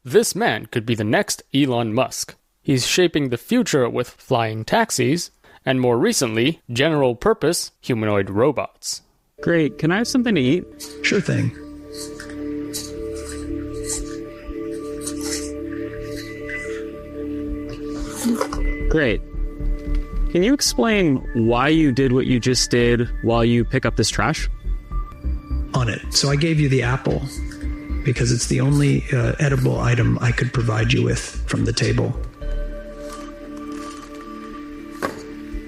This man could be the next Elon Musk. He's shaping the future with flying taxis, and more recently, general-purpose humanoid robots. Great. Can I have something to eat? Sure thing. Great. Can you explain why you did what you just did while you pick up this trash? On it. So I gave you the apple because it's the only edible item I could provide you with from the table.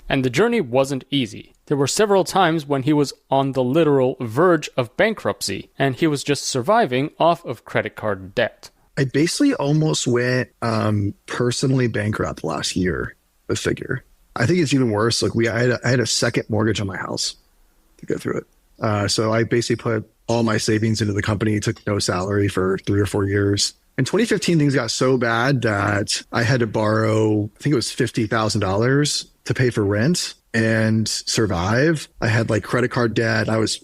And the journey wasn't easy. There were several times when he was on the literal verge of bankruptcy, and he was just surviving off of credit card debt. I basically almost went personally bankrupt last year, a figure. I think it's even worse. Like I had a second mortgage on my house to go through it. So I basically put all my savings into the company, took no salary for 3 or 4 years. In 2015, things got so bad that I had to borrow, I think it was $50,000 to pay for rent and survive. I had like credit card debt. I was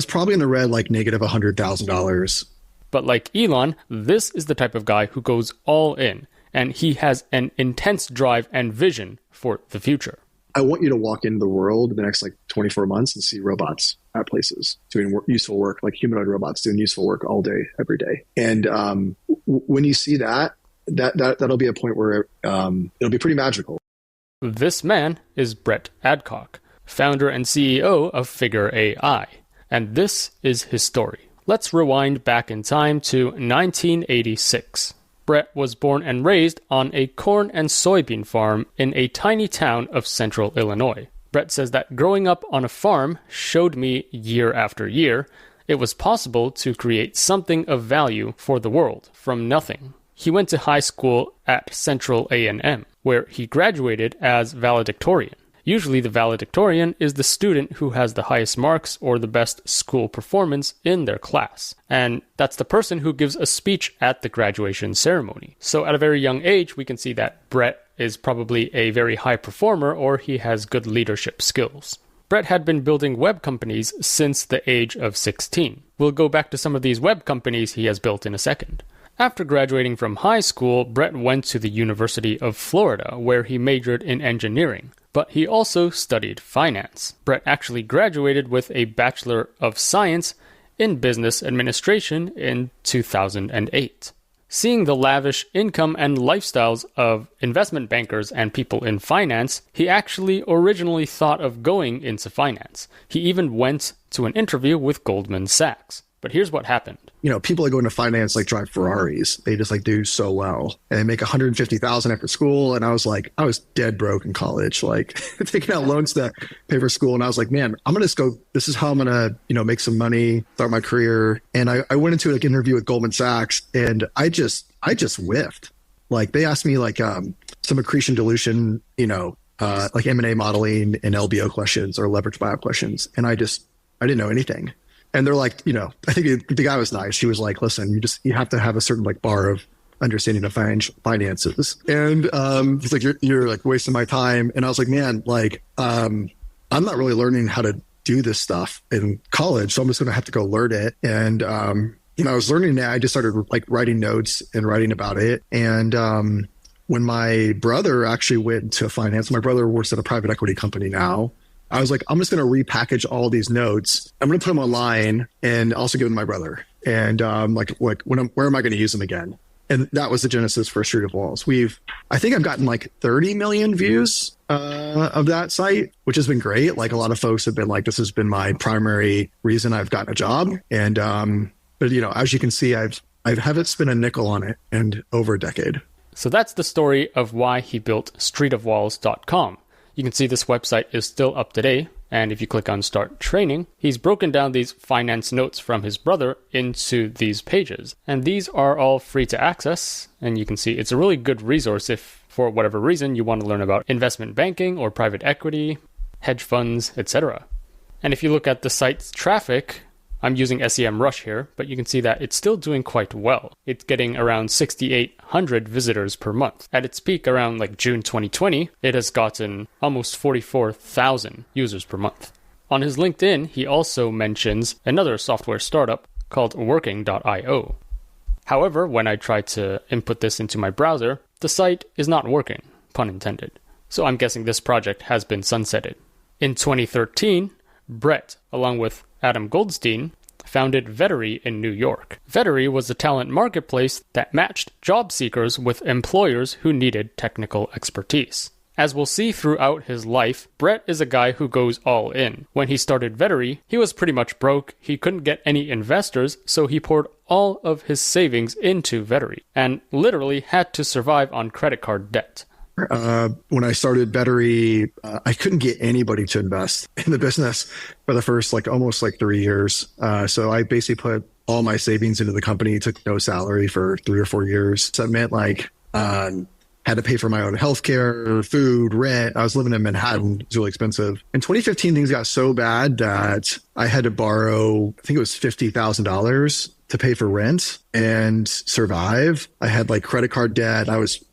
probably in the red, like negative $100,000. But like Elon, this is the type of guy who goes all in, and he has an intense drive and vision for the future. I want you to walk into the world in the next like 24 months and see robots at places doing useful work, like humanoid robots doing useful work all day, every day. And when you see that'll be a point where it'll be pretty magical. This man is Brett Adcock, founder and CEO of Figure AI, and this is his story. Let's rewind back in time to 1986. Brett was born and raised on a corn and soybean farm in a tiny town of central Illinois. Brett says that growing up on a farm showed me year after year it was possible to create something of value for the world from nothing. He went to high school at Central A&M, where he graduated as valedictorian. Usually the valedictorian is the student who has the highest marks or the best school performance in their class. And that's the person who gives a speech at the graduation ceremony. So at a very young age, we can see that Brett is probably a very high performer or he has good leadership skills. Brett had been building web companies since the age of 16. We'll go back to some of these web companies he has built in a second. After graduating from high school, Brett went to the University of Florida, where he majored in engineering. But he also studied finance. Brett actually graduated with a Bachelor of Science in Business Administration in 2008. Seeing the lavish income and lifestyles of investment bankers and people in finance, he actually originally thought of going into finance. He even went to an interview with Goldman Sachs. But here's what happened. You know, people that go into finance like drive Ferraris. They just like do so well. And they make $150,000 after school. And I was dead broke in college, like taking out loans to pay for school. And I was like, man, I'm going to just go, this is how I'm going to, make some money, start my career. And I went into like an interview with Goldman Sachs and I just whiffed. Like they asked me like some accretion dilution, like M&A modeling and LBO questions or leverage buyout questions. And I didn't know anything. And they're like, I think the guy was nice. He was like, listen, you have to have a certain like bar of understanding of finances. And he's like, you're like wasting my time. And I was like, man, like, I'm not really learning how to do this stuff in college. So I'm just going to have to go learn it. And, I was learning that. I just started like writing notes and writing about it. And when my brother actually went to finance, my brother works at a private equity company now. I was like, I'm just going to repackage all these notes. I'm going to put them online and also give them to my brother. And where am I going to use them again? And that was the genesis for Street of Walls. I think I've gotten like 30 million views of that site, which has been great. Like a lot of folks have been like, this has been my primary reason I've gotten a job. And, but as you can see, I haven't spent a nickel on it in over a decade. So that's the story of why he built streetofwalls.com. You can see this website is still up to date, and if you click on Start Training, he's broken down these finance notes from his brother into these pages. And these are all free to access, and you can see it's a really good resource if, for whatever reason, you want to learn about investment banking or private equity, hedge funds, etc. And if you look at the site's traffic, I'm using SEMrush here, but you can see that it's still doing quite well. It's getting around 6,800 visitors per month. At its peak around like June 2020, it has gotten almost 44,000 users per month. On his LinkedIn, he also mentions another software startup called Working.io. However, when I try to input this into my browser, the site is not working, pun intended. So I'm guessing this project has been sunsetted. In 2013, Brett, along with Adam Goldstein, founded Vettery in New York. Vettery was a talent marketplace that matched job seekers with employers who needed technical expertise. As we'll see throughout his life, Brett is a guy who goes all in. When he started Vettery, he was pretty much broke, he couldn't get any investors, so he poured all of his savings into Vettery, and literally had to survive on credit card debt. When I started Vettery, I couldn't get anybody to invest in the business for the first almost 3 years. So I basically put all my savings into the company, took no salary for 3 or 4 years. So it meant had to pay for my own healthcare, food, rent. I was living in Manhattan. It was really expensive. In 2015, things got so bad that I had to borrow, I think it was $50,000 to pay for rent and survive. I had credit card debt. I was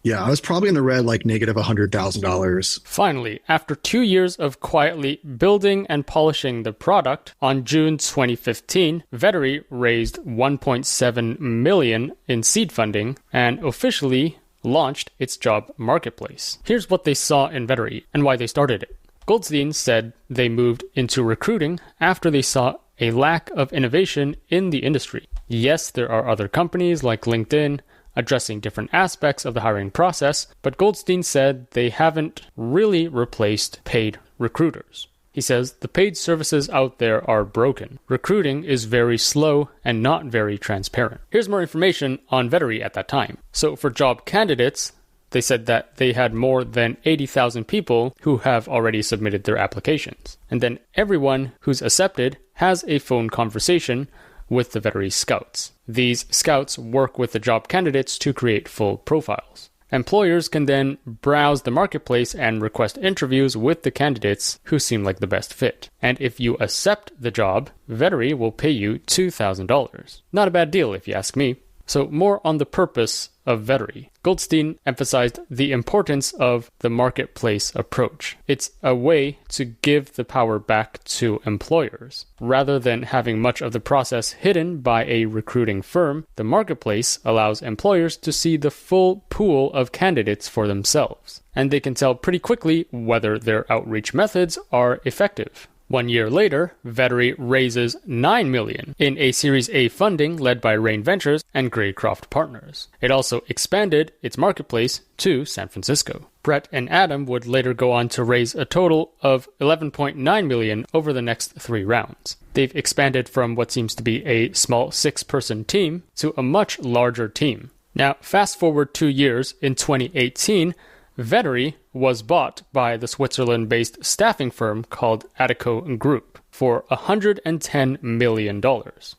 probably in the red, negative $100,000. Finally, after 2 years of quietly building and polishing the product, on June 2015, Vettery raised $1.7 million in seed funding and officially launched its job marketplace. Here's what they saw in Vettery and why they started it. Goldstein said they moved into recruiting after they saw a lack of innovation in the industry. Yes, there are other companies like LinkedIn addressing different aspects of the hiring process, but Goldstein said they haven't really replaced paid recruiters. He says the paid services out there are broken. Recruiting is very slow and not very transparent. Here's more information on Vettery at that time. So for job candidates, they said that they had more than 80,000 people who have already submitted their applications. And then everyone who's accepted has a phone conversation with the Vettery scouts. These scouts work with the job candidates to create full profiles. Employers can then browse the marketplace and request interviews with the candidates who seem like the best fit. And if you accept the job, Vettery will pay you $2,000. Not a bad deal if you ask me. So more on the purpose of Vettery. Goldstein emphasized the importance of the marketplace approach. It's a way to give the power back to employers. Rather than having much of the process hidden by a recruiting firm, the marketplace allows employers to see the full pool of candidates for themselves. And they can tell pretty quickly whether their outreach methods are effective. 1 year later, Vettery raises $9 million in a Series A funding led by Rain Ventures and Graycroft Partners. It also expanded its marketplace to San Francisco. Brett and Adam would later go on to raise a total of $11.9 million over the next 3 rounds. They've expanded from what seems to be a small 6-person team to a much larger team. Now, fast forward 2 years, in 2018, Vettery was bought by the Switzerland-based staffing firm called Adcock Group for $110 million.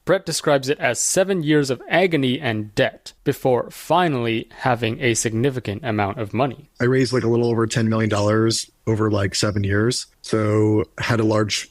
Brett describes it as 7 years of agony and debt before finally having a significant amount of money. I raised a little over $10 million over 7 years. So had a large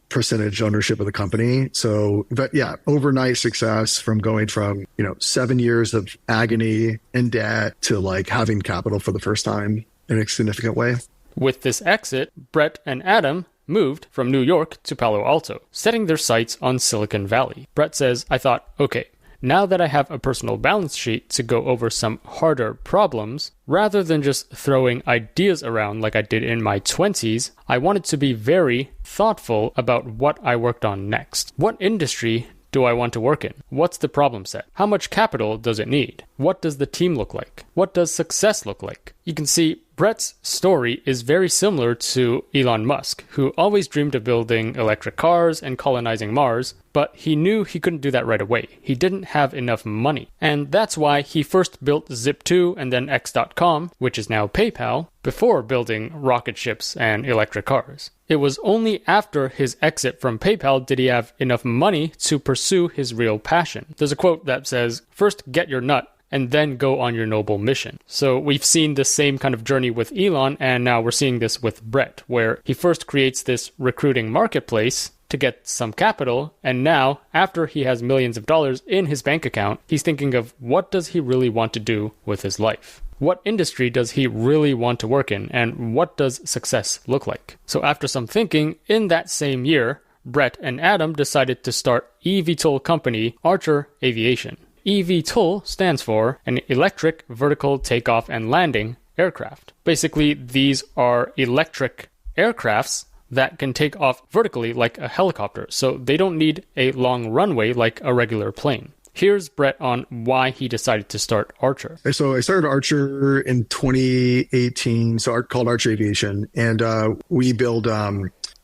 percentage ownership of the company. So, but yeah, overnight success from going from, 7 years of agony and debt to having capital for the first time in a significant way. With this exit, Brett and Adam moved from New York to Palo Alto, setting their sights on Silicon Valley. Brett says, I thought, okay, now that I have a personal balance sheet to go over some harder problems, rather than just throwing ideas around like I did in my 20s, I wanted to be very thoughtful about what I worked on next. What industry do I want to work in? What's the problem set? How much capital does it need? What does the team look like? What does success look like? You can see Brett's story is very similar to Elon Musk, who always dreamed of building electric cars and colonizing Mars, but he knew he couldn't do that right away. He didn't have enough money. And that's why he first built Zip2 and then X.com, which is now PayPal, before building rocket ships and electric cars. It was only after his exit from PayPal did he have enough money to pursue his real passion. There's a quote that says, "First get your nut, and then go on your noble mission." So we've seen the same kind of journey with Elon, and now we're seeing this with Brett, where he first creates this recruiting marketplace to get some capital, and now, after he has millions of dollars in his bank account, he's thinking of what does he really want to do with his life? What industry does he really want to work in, and what does success look like? So after some thinking, in that same year, Brett and Adam decided to start eVTOL company Archer Aviation. eVTOL stands for an electric vertical takeoff and landing aircraft. Basically, these are electric aircrafts that can take off vertically like a helicopter, so they don't need a long runway like a regular plane. Here's Brett on why he decided to start Archer. So I started Archer in 2018, called Archer Aviation, and we build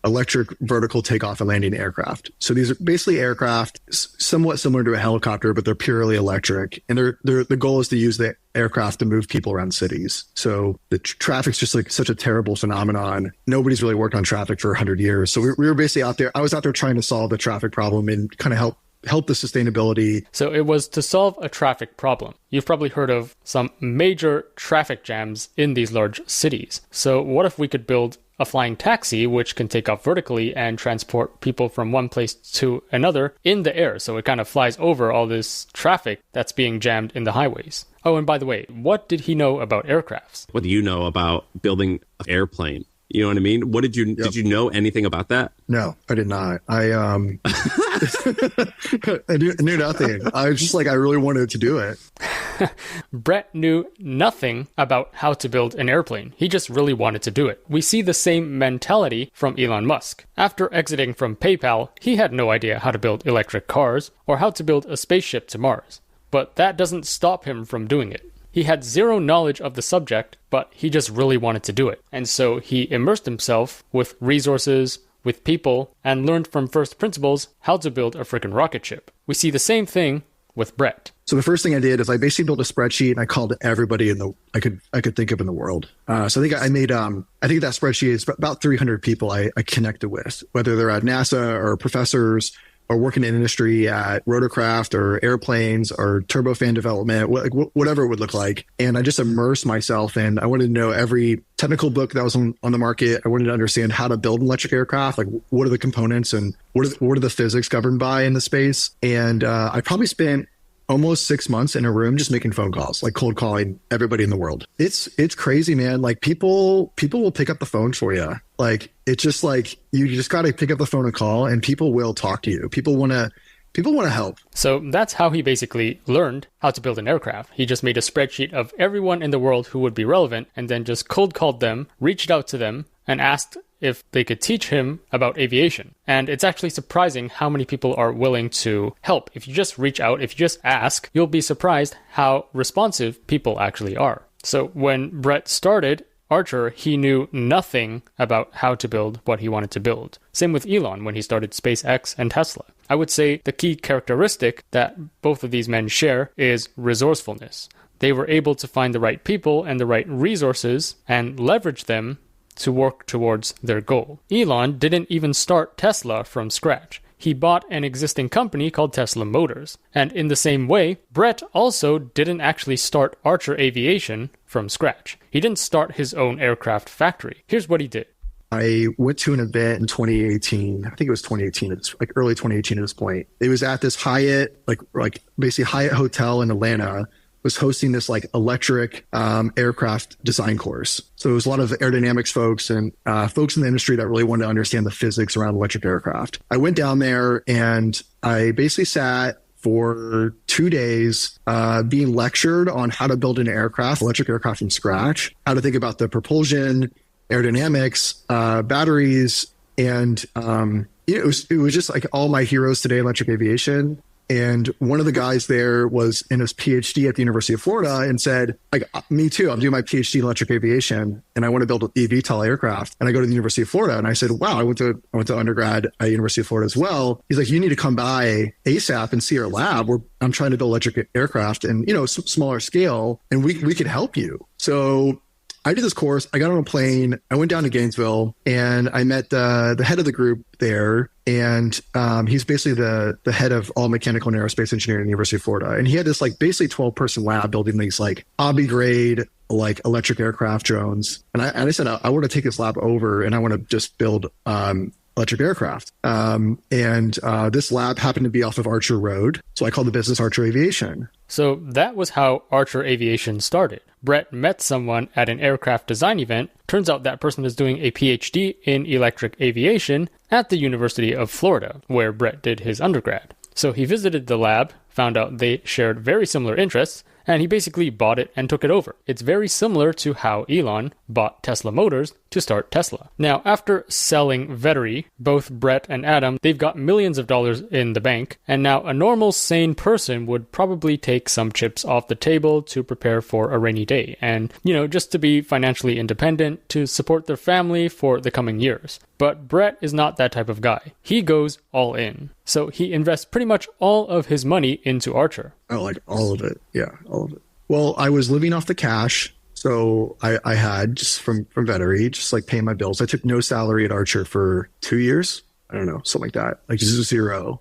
electric vertical takeoff and landing aircraft. So these are basically aircraft somewhat similar to a helicopter, but they're purely electric. And the goal is to use the aircraft to move people around cities. So the traffic's just like such a terrible phenomenon. Nobody's really worked on traffic for 100 years. So we were basically out there. I was out there trying to solve the traffic problem and kind of help the sustainability. So it was to solve a traffic problem. You've probably heard of some major traffic jams in these large cities. So what if we could build a flying taxi which can take off vertically and transport people from one place to another in the air, so it kind of flies over all this traffic that's being jammed in the highways? Oh, and by the way, what did he know about aircrafts? What do you know about building an airplane? You know what I mean? What did you know anything about that? No, I did not. I knew nothing. I was just like, I really wanted to do it. Brett knew nothing about how to build an airplane. He just really wanted to do it. We see the same mentality from Elon Musk. After exiting from PayPal, he had no idea how to build electric cars or how to build a spaceship to Mars. But that doesn't stop him from doing it. He had zero knowledge of the subject, but he just really wanted to do it. And so he immersed himself with resources, with people, and learned from first principles how to build a freaking rocket ship. We see the same thing with Brett. So the first thing I did is I basically built a spreadsheet and I called everybody I could think of in the world. So I think I made I think that spreadsheet is about 300 people I connected with, whether they're at NASA or professors or working in industry at rotorcraft or airplanes or turbofan development, whatever it would look like. And I just immersed myself in, I wanted to know every technical book that was on the market. I wanted to understand how to build an electric aircraft, like what are the components and what are the physics governed by in the space. And I probably spent almost 6 months in a room just making phone calls, like cold calling everybody in the world. It's crazy, man. Like people will pick up the phone for you. Like it's just like you just got to pick up the phone and call, and people will talk to you. People want to help. So that's how he basically learned how to build an aircraft. He just made a spreadsheet of everyone in the world who would be relevant, and then just cold called them, reached out to them, and asked if they could teach him about aviation. And it's actually surprising how many people are willing to help. If you just reach out, if you just ask, you'll be surprised how responsive people actually are. So when Brett started Archer, he knew nothing about how to build what he wanted to build. Same with Elon when he started SpaceX and Tesla. I would say the key characteristic that both of these men share is resourcefulness. They were able to find the right people and the right resources and leverage them to work towards their goal. Elon didn't even start Tesla from scratch. He bought an existing company called Tesla Motors. And in the same way, Brett also didn't actually start Archer Aviation from scratch. He didn't start his own aircraft factory. Here's what he did. I went to an event in 2018. I think it was 2018. It's like early 2018 at this point. It was at this Hyatt, like basically Hyatt Hotel in Atlanta, was hosting this like electric aircraft design course. So it was a lot of aerodynamics folks and folks in the industry that really wanted to understand the physics around electric aircraft. I went down there and I basically sat for 2 days being lectured on how to build an electric aircraft from scratch, how to think about the propulsion, aerodynamics, batteries, and it was just like all my heroes today in electric aviation. And one of the guys there was in his PhD at the University of Florida and said, like, me too, I'm doing my PhD in electric aviation and I want to build an eVTOL aircraft. And I go to the University of Florida and I said, wow, I went to undergrad at University of Florida as well. He's like, you need to come by ASAP and see our lab where I'm trying to build electric aircraft and, smaller scale, and we could help you. So I did this course. I got on a plane. I went down to Gainesville and I met the head of the group there. And he's basically the head of all mechanical and aerospace engineering at the University of Florida. And he had this like basically 12-person lab building these like obby grade like electric aircraft drones. And I said, I want to take this lab over and I want to just build electric aircraft. This lab happened to be off of Archer Road. So I called the business Archer Aviation. So that was how Archer Aviation started. Brett met someone at an aircraft design event. Turns out that person was doing a PhD in electric aviation at the University of Florida, where Brett did his undergrad. So he visited the lab, found out they shared very similar interests, and he basically bought it and took it over. It's very similar to how Elon bought Tesla Motors to start Tesla. Now, after selling Vettery, both Brett and Adam, they've got millions of dollars in the bank, and now a normal, sane person would probably take some chips off the table to prepare for a rainy day, and, just to be financially independent, to support their family for the coming years. But Brett is not that type of guy. He goes all in. So he invests pretty much all of his money into Archer. Oh, like all of it. Yeah, all of it. Well, I was living off the cash. So I had just from Vettery, just like paying my bills. I took no salary at Archer for 2 years. I don't know, something like that, like 0,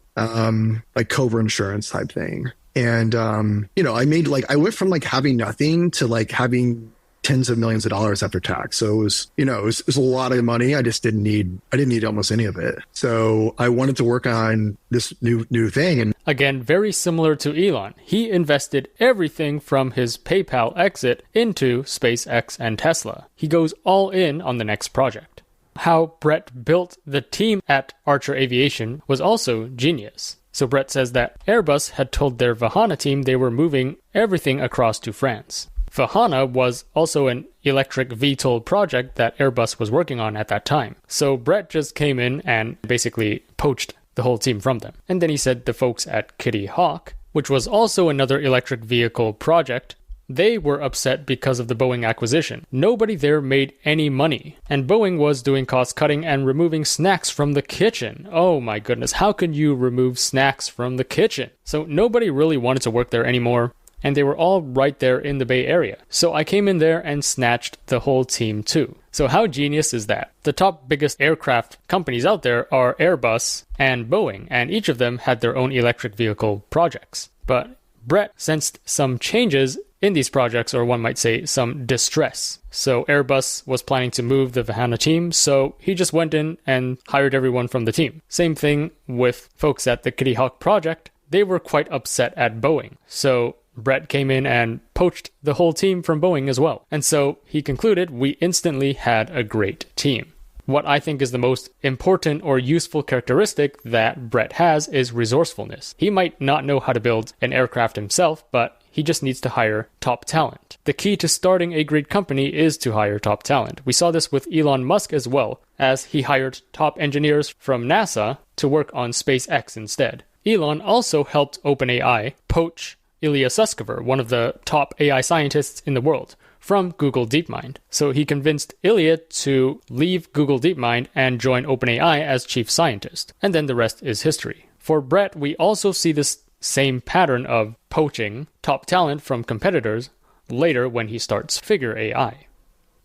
like Cobra insurance type thing. And, I went from like having nothing to like having tens of millions of dollars after tax. So it was a lot of money. I didn't need almost any of it. So I wanted to work on this new thing. And again, very similar to Elon. He invested everything from his PayPal exit into SpaceX and Tesla. He goes all in on the next project. How Brett built the team at Archer Aviation was also genius. So Brett says that Airbus had told their Vahana team they were moving everything across to France. Vahana was also an electric VTOL project that Airbus was working on at that time. So Brett just came in and basically poached the whole team from them. And then he said the folks at Kitty Hawk, which was also another electric vehicle project, they were upset because of the Boeing acquisition. Nobody there made any money. And Boeing was doing cost cutting and removing snacks from the kitchen. Oh my goodness, how can you remove snacks from the kitchen? So nobody really wanted to work there anymore. And they were all right there in the Bay Area. So I came in there and snatched the whole team too. So how genius is that? The top biggest aircraft companies out there are Airbus and Boeing, and each of them had their own electric vehicle projects. But Brett sensed some changes in these projects, or one might say some distress. So Airbus was planning to move the Vahana team, so he just went in and hired everyone from the team. Same thing with folks at the Kitty Hawk project. They were quite upset at Boeing. So Brett came in and poached the whole team from Boeing as well. And so he concluded we instantly had a great team. What I think is the most important or useful characteristic that Brett has is resourcefulness. He might not know how to build an aircraft himself, but he just needs to hire top talent. The key to starting a great company is to hire top talent. We saw this with Elon Musk as well, as he hired top engineers from NASA to work on SpaceX instead. Elon also helped OpenAI poach Ilya Sutskever, one of the top AI scientists in the world, from Google DeepMind. So he convinced Ilya to leave Google DeepMind and join OpenAI as chief scientist. And then the rest is history. For Brett, we also see this same pattern of poaching top talent from competitors later when he starts Figure AI.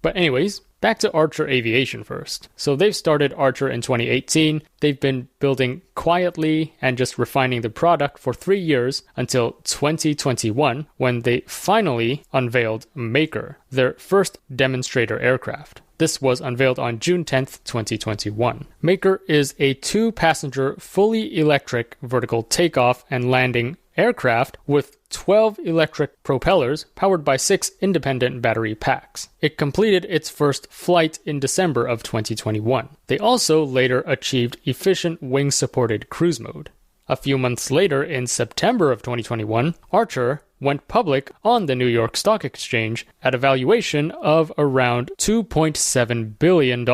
But anyways, back to Archer Aviation first. So they've started Archer in 2018. They've been building quietly and just refining the product for 3 years until 2021, when they finally unveiled Maker, their first demonstrator aircraft. This was unveiled on June 10th, 2021. Maker is a 2-passenger, fully electric vertical takeoff and landing aircraft with 12 electric propellers powered by 6 independent battery packs. It completed its first flight in December of 2021. They also later achieved efficient wing-supported cruise mode. A few months later, in September of 2021, Archer went public on the New York Stock Exchange at a valuation of around $2.7 billion.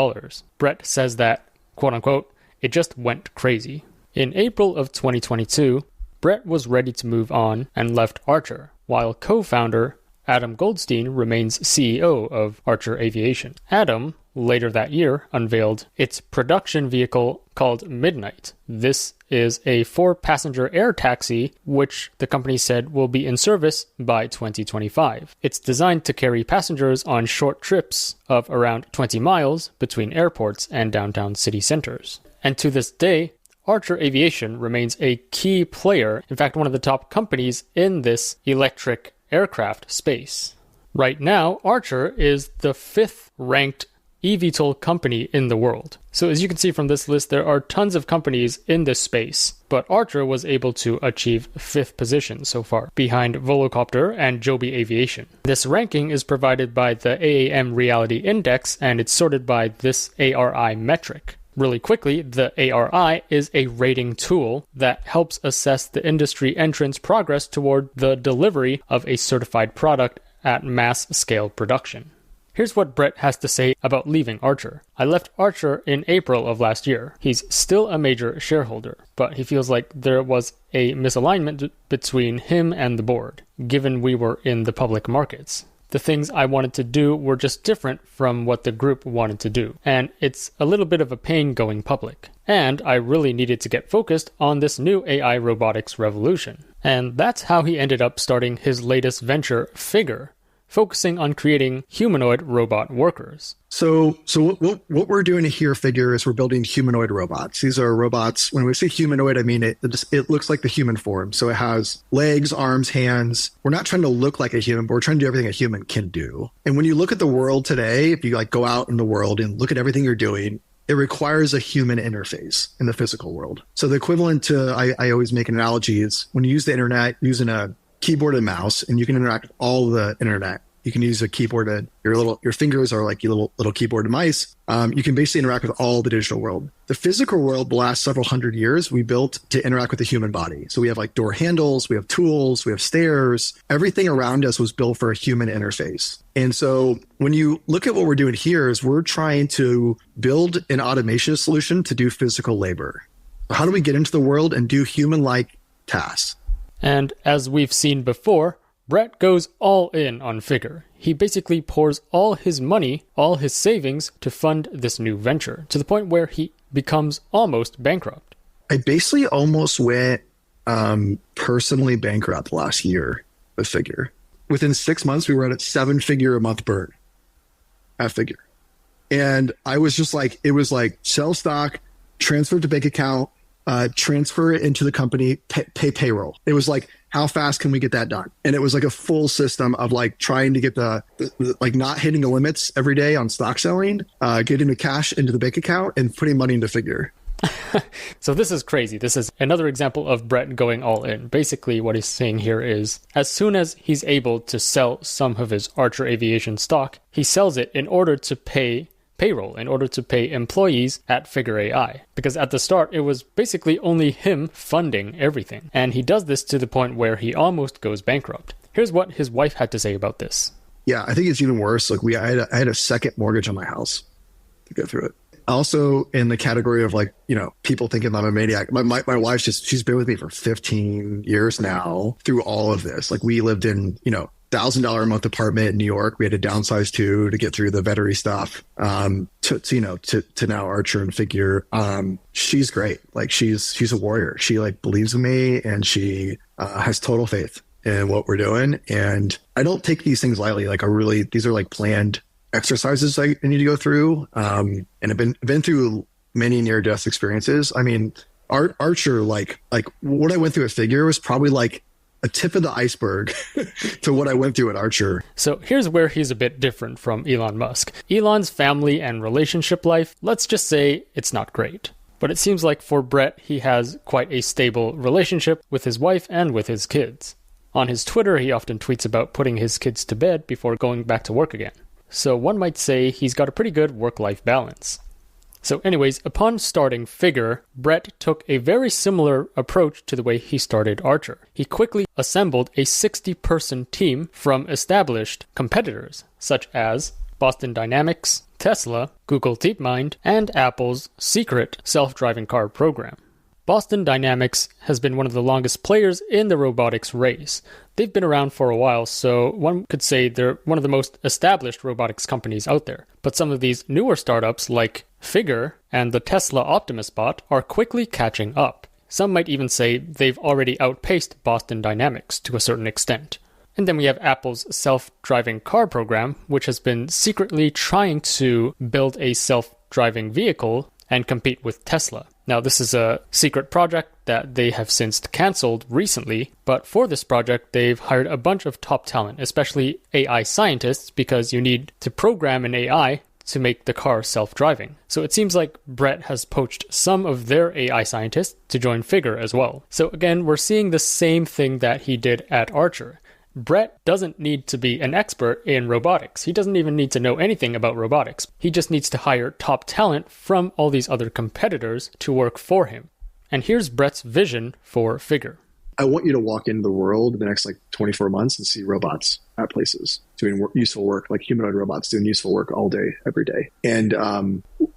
Brett says that, quote-unquote, it just went crazy. In April of 2022, Brett was ready to move on and left Archer, while co-founder Adam Goldstein remains CEO of Archer Aviation. Adam, later that year, unveiled its production vehicle called Midnight. This is a 4-passenger air taxi, which the company said will be in service by 2025. It's designed to carry passengers on short trips of around 20 miles between airports and downtown city centers. And to this day, Archer Aviation remains a key player, in fact, one of the top companies in this electric aircraft space. Right now, Archer is the 5th ranked eVTOL company in the world. So as you can see from this list, there are tons of companies in this space, but Archer was able to achieve 5th position so far, behind Volocopter and Joby Aviation. This ranking is provided by the AAM Reality Index, and it's sorted by this ARI metric. Really quickly, the ARI is a rating tool that helps assess the industry entrant's progress toward the delivery of a certified product at mass scale production. Here's what Brett has to say about leaving Archer. I left Archer in April of last year. He's still a major shareholder, but he feels like there was a misalignment between him and the board, given we were in the public markets. The things I wanted to do were just different from what the group wanted to do, and it's a little bit of a pain going public. And I really needed to get focused on this new AI robotics revolution. And that's how he ended up starting his latest venture, Figure, focusing on creating humanoid robot workers. So what we're doing here, Figure, is we're building humanoid robots. These are robots. When we say humanoid, I mean it looks like the human form. So it has legs, arms, hands. We're not trying to look like a human, but we're trying to do everything a human can do. And when you look at the world today, if you like go out in the world and look at everything you're doing, it requires a human interface in the physical world. So the equivalent to, I always make an analogy, is when you use the internet using a keyboard and mouse, and you can interact with all the internet. You can use a keyboard and your fingers are like your little keyboard and mice. You can basically interact with all the digital world. The physical world, the last several hundred years, we built to interact with the human body. So we have like door handles, we have tools, we have stairs. Everything around us was built for a human interface. And so when you look at what we're doing here is we're trying to build an automation solution to do physical labor. How do we get into the world and do human-like tasks? And as we've seen before, Brett goes all in on Figure. He basically pours all his money, all his savings, to fund this new venture, to the point where he becomes almost bankrupt. I basically almost went personally bankrupt last year with Figure. Within 6 months, we were at a 7-figure a month burn at Figure. And I was just like, it was like sell stock, transfer to bank account, transfer it into the company, pay payroll. It was like, how fast can we get that done? And it was like a full system of like trying to get the like not hitting the limits every day on stock selling, getting the cash into the bank account and putting money into Figure. So this is crazy. This is another example of Brett going all in. Basically what he's saying here is as soon as he's able to sell some of his Archer Aviation stock, he sells it in order to pay payroll, in order to pay employees at Figure AI. Because at the start, it was basically only him funding everything. And he does this to the point where he almost goes bankrupt. Here's what his wife had to say about this. Yeah, I think it's even worse. Like I had a second mortgage on my house to go through it. Also in the category of like, you know, people thinking I'm a maniac. My wife's she's been with me for 15 years now through all of this. Like we lived in, you know, $1,000 a month apartment in New York. We had to downsize to get through the Vettery stuff, to now Archer and Figure. She's great. Like she's a warrior. She like believes in me and she has total faith in what we're doing. And I don't take these things lightly. Like these are like planned exercises I need to go through. And I've been through many near death experiences. I mean, Archer, like what I went through at Figure was probably like a tip of the iceberg to what I went through at Archer. So here's where he's a bit different from Elon Musk. Elon's family and relationship life, let's just say it's not great. But it seems like for Brett, he has quite a stable relationship with his wife and with his kids. On his Twitter, he often tweets about putting his kids to bed before going back to work again. So one might say he's got a pretty good work-life balance. So anyways, upon starting Figure, Brett took a very similar approach to the way he started Archer. He quickly assembled a 60-person team from established competitors, such as Boston Dynamics, Tesla, Google DeepMind, and Apple's secret self-driving car program. Boston Dynamics has been one of the longest players in the robotics race. They've been around for a while, so one could say they're one of the most established robotics companies out there. But some of these newer startups like Figure and the Tesla Optimus bot are quickly catching up. Some might even say they've already outpaced Boston Dynamics to a certain extent. And then we have Apple's self-driving car program, which has been secretly trying to build a self-driving vehicle and compete with Tesla. Now, this is a secret project that they have since canceled recently, but for this project, they've hired a bunch of top talent, especially AI scientists, because you need to program an AI to make the car self-driving. So it seems like Brett has poached some of their AI scientists to join Figure as well. So again, we're seeing the same thing that he did at Archer. Brett doesn't need to be an expert in robotics. He doesn't even need to know anything about robotics. He just needs to hire top talent from all these other competitors to work for him. And here's Brett's vision for Figure. I want you to walk into the world in the next 24 months and see robots at places doing useful work, like humanoid robots doing useful work all day, every day. And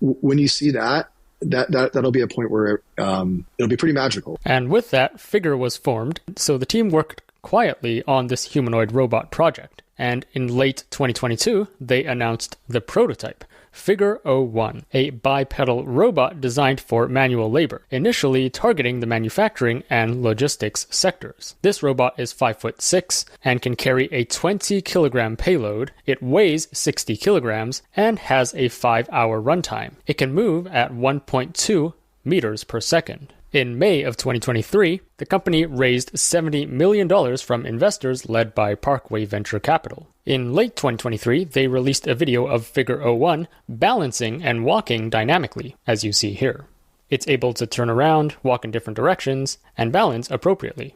when you see that'll be a point where it'll be pretty magical. And with that, Figure was formed. So the team worked quietly on this humanoid robot project. And in late 2022, they announced the prototype, Figure 01, a bipedal robot designed for manual labor, initially targeting the manufacturing and logistics sectors. This robot is 5'6" and can carry a 20-kilogram payload. It weighs 60 kilograms and has a 5-hour runtime. It can move at 1.2 meters per second. In May of 2023, the company raised $70 million from investors led by Parkway Venture Capital. In late 2023, they released a video of Figure 01 balancing and walking dynamically, as you see here. It's able to turn around, walk in different directions, and balance appropriately.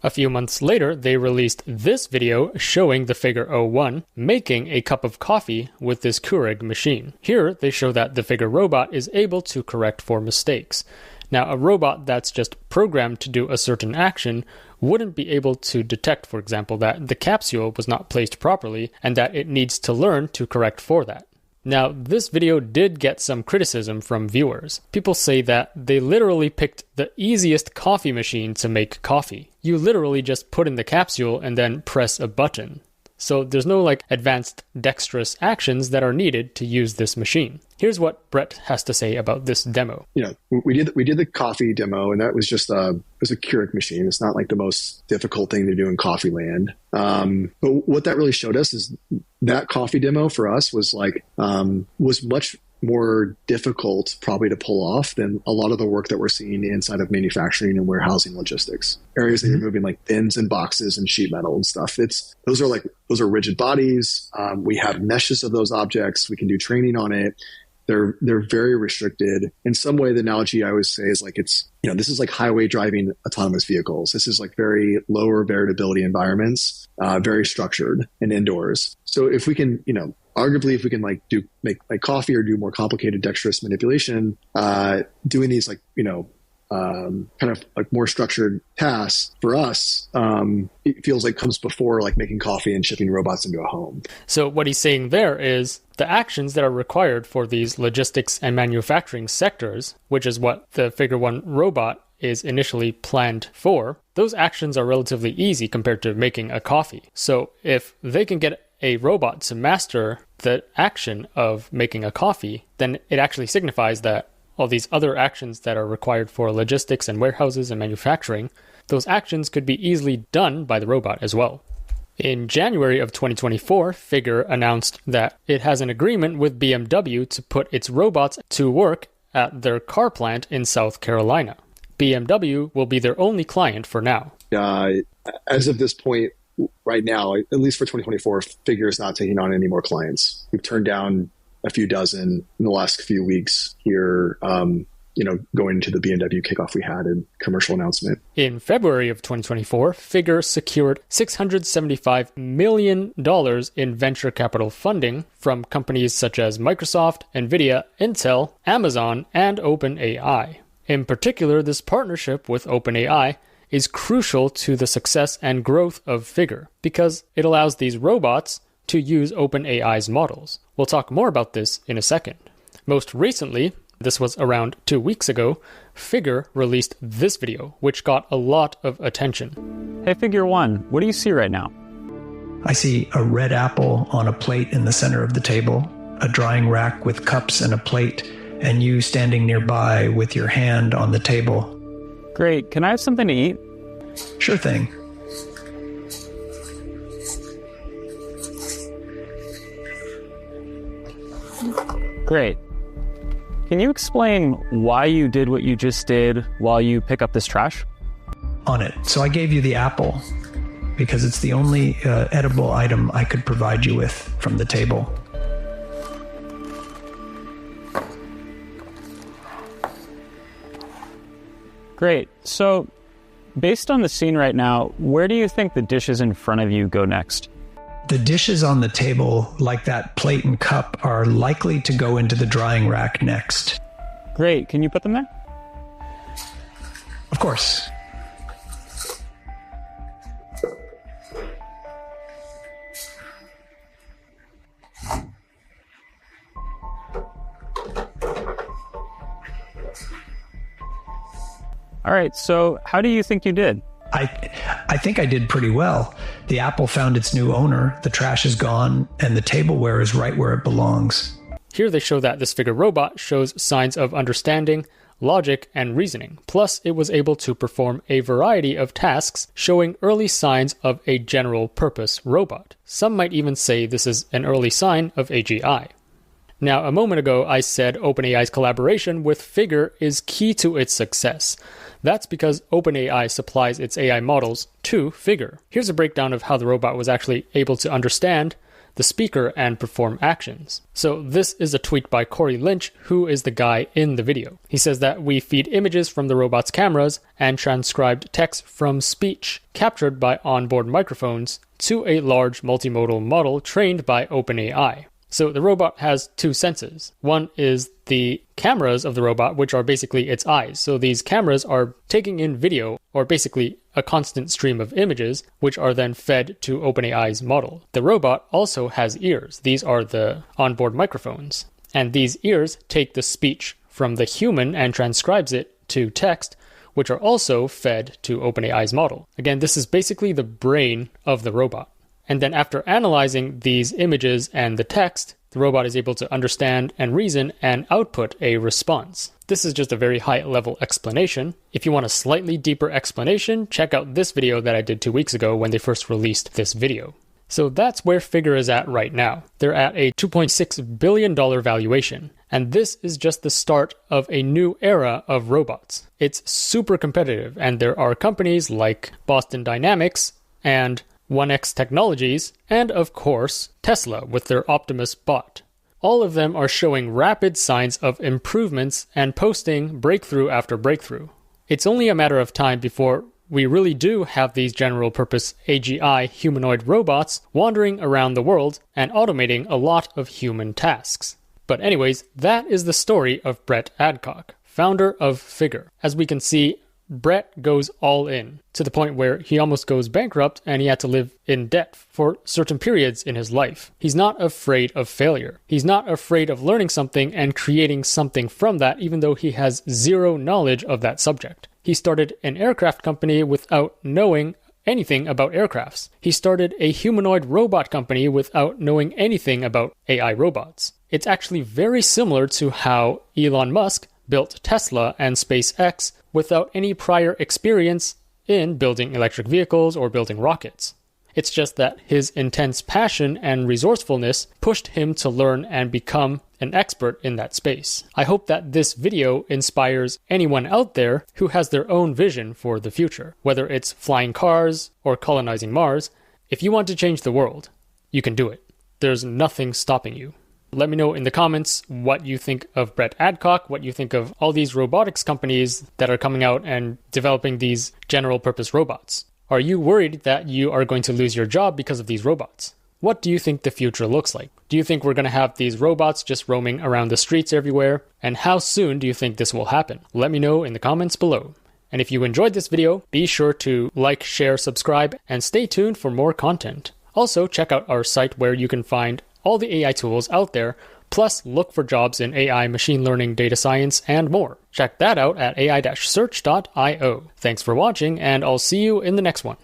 A few months later, they released this video showing the Figure 01 making a cup of coffee with this Keurig machine. Here, they show that the Figure robot is able to correct for mistakes. Now, a robot that's just programmed to do a certain action wouldn't be able to detect, for example, that the capsule was not placed properly and that it needs to learn to correct for that. Now, this video did get some criticism from viewers. People say that they literally picked the easiest coffee machine to make coffee. You literally just put in the capsule and then press a button. So there's no advanced dexterous actions that are needed to use this machine. Here's what Brett has to say about this demo. We did the coffee demo, and that was just it was a Keurig machine. It's not the most difficult thing to do in coffee land. But what that really showed us is that coffee demo for us was was much more difficult probably to pull off than a lot of the work that we're seeing inside of manufacturing and warehousing logistics. Areas that you're moving bins and boxes and sheet metal and stuff. Those are rigid bodies. We have meshes of those objects. We can do training on it. They're very restricted. In some way, the analogy I always say is this is like highway driving autonomous vehicles. This is very lower variability environments, very structured and indoors. So if we can, arguably if we can make coffee or do more complicated dexterous manipulation, doing these more structured tasks for us, it feels comes before making coffee and shipping robots into a home. So what he's saying there is the actions that are required for these logistics and manufacturing sectors, which is what the Figure 1 robot is initially planned for, those actions are relatively easy compared to making a coffee. So if they can get a robot to master the action of making a coffee, then it actually signifies that all these other actions that are required for logistics and warehouses and manufacturing, those actions could be easily done by the robot as well. In January of 2024, Figure announced that it has an agreement with BMW to put its robots to work at their car plant in South Carolina. BMW will be their only client for now. As of this point, right now, at least for 2024, Figure is not taking on any more clients. We've turned down a few dozen in the last few weeks here, going into the BMW kickoff we had and commercial announcement. In February of 2024, Figure secured $675 million in venture capital funding from companies such as Microsoft, NVIDIA, Intel, Amazon, and OpenAI. In particular, this partnership with OpenAI is crucial to the success and growth of Figure because it allows these robots to use OpenAI's models. We'll talk more about this in a second. Most recently, this was around 2 weeks ago, Figure released this video, which got a lot of attention. Hey, Figure 1, what do you see right now? I see a red apple on a plate in the center of the table, a drying rack with cups and a plate, and you standing nearby with your hand on the table. Great. Can I have something to eat? Sure thing. Great. Can you explain why you did what you just did while you pick up this trash? On it. So I gave you the apple because it's the only edible item I could provide you with from the table. Great. So based on the scene right now, where do you think the dishes in front of you go next? The dishes on the table, like that plate and cup, are likely to go into the drying rack next. Great. Can you put them there? Of course. All right, so how do you think you did? I think I did pretty well. The apple found its new owner, the trash is gone, and the tableware is right where it belongs. Here they show that this figure robot shows signs of understanding, logic, and reasoning. Plus, it was able to perform a variety of tasks, showing early signs of a general-purpose robot. Some might even say this is an early sign of AGI. Now, a moment ago, I said OpenAI's collaboration with Figure is key to its success. That's because OpenAI supplies its AI models to Figure. Here's a breakdown of how the robot was actually able to understand the speaker and perform actions. So this is a tweet by Corey Lynch, who is the guy in the video. He says that we feed images from the robot's cameras and transcribed text from speech captured by onboard microphones to a large multimodal model trained by OpenAI. So the robot has two senses. One is the cameras of the robot, which are basically its eyes. So these cameras are taking in video, or basically a constant stream of images, which are then fed to OpenAI's model. The robot also has ears. These are the onboard microphones. And these ears take the speech from the human and transcribes it to text, which are also fed to OpenAI's model. Again, this is basically the brain of the robot. And then after analyzing these images and the text, the robot is able to understand and reason and output a response. This is just a very high-level explanation. If you want a slightly deeper explanation, check out this video that I did 2 weeks ago when they first released this video. So that's where Figure is at right now. They're at a $2.6 billion valuation. And this is just the start of a new era of robots. It's super competitive, and there are companies like Boston Dynamics and 1X Technologies, and of course, Tesla with their Optimus bot. All of them are showing rapid signs of improvements and posting breakthrough after breakthrough. It's only a matter of time before we really do have these general-purpose AGI humanoid robots wandering around the world and automating a lot of human tasks. But anyways, that is the story of Brett Adcock, founder of Figure. As we can see, Brett goes all in, to the point where he almost goes bankrupt and he had to live in debt for certain periods in his life. He's not afraid of failure. He's not afraid of learning something and creating something from that, even though he has zero knowledge of that subject. He started an aircraft company without knowing anything about aircrafts. He started a humanoid robot company without knowing anything about AI robots. It's actually very similar to how Elon Musk built Tesla and SpaceX without any prior experience in building electric vehicles or building rockets. It's just that his intense passion and resourcefulness pushed him to learn and become an expert in that space. I hope that this video inspires anyone out there who has their own vision for the future, whether it's flying cars or colonizing Mars. If you want to change the world, you can do it. There's nothing stopping you. Let me know in the comments what you think of Brett Adcock, what you think of all these robotics companies that are coming out and developing these general-purpose robots. Are you worried that you are going to lose your job because of these robots? What do you think the future looks like? Do you think we're going to have these robots just roaming around the streets everywhere? And how soon do you think this will happen? Let me know in the comments below. And if you enjoyed this video, be sure to like, share, subscribe, and stay tuned for more content. Also, check out our site where you can find all the AI tools out there, plus look for jobs in AI, machine learning, data science, and more. Check that out at ai-search.io. Thanks for watching, and I'll see you in the next one.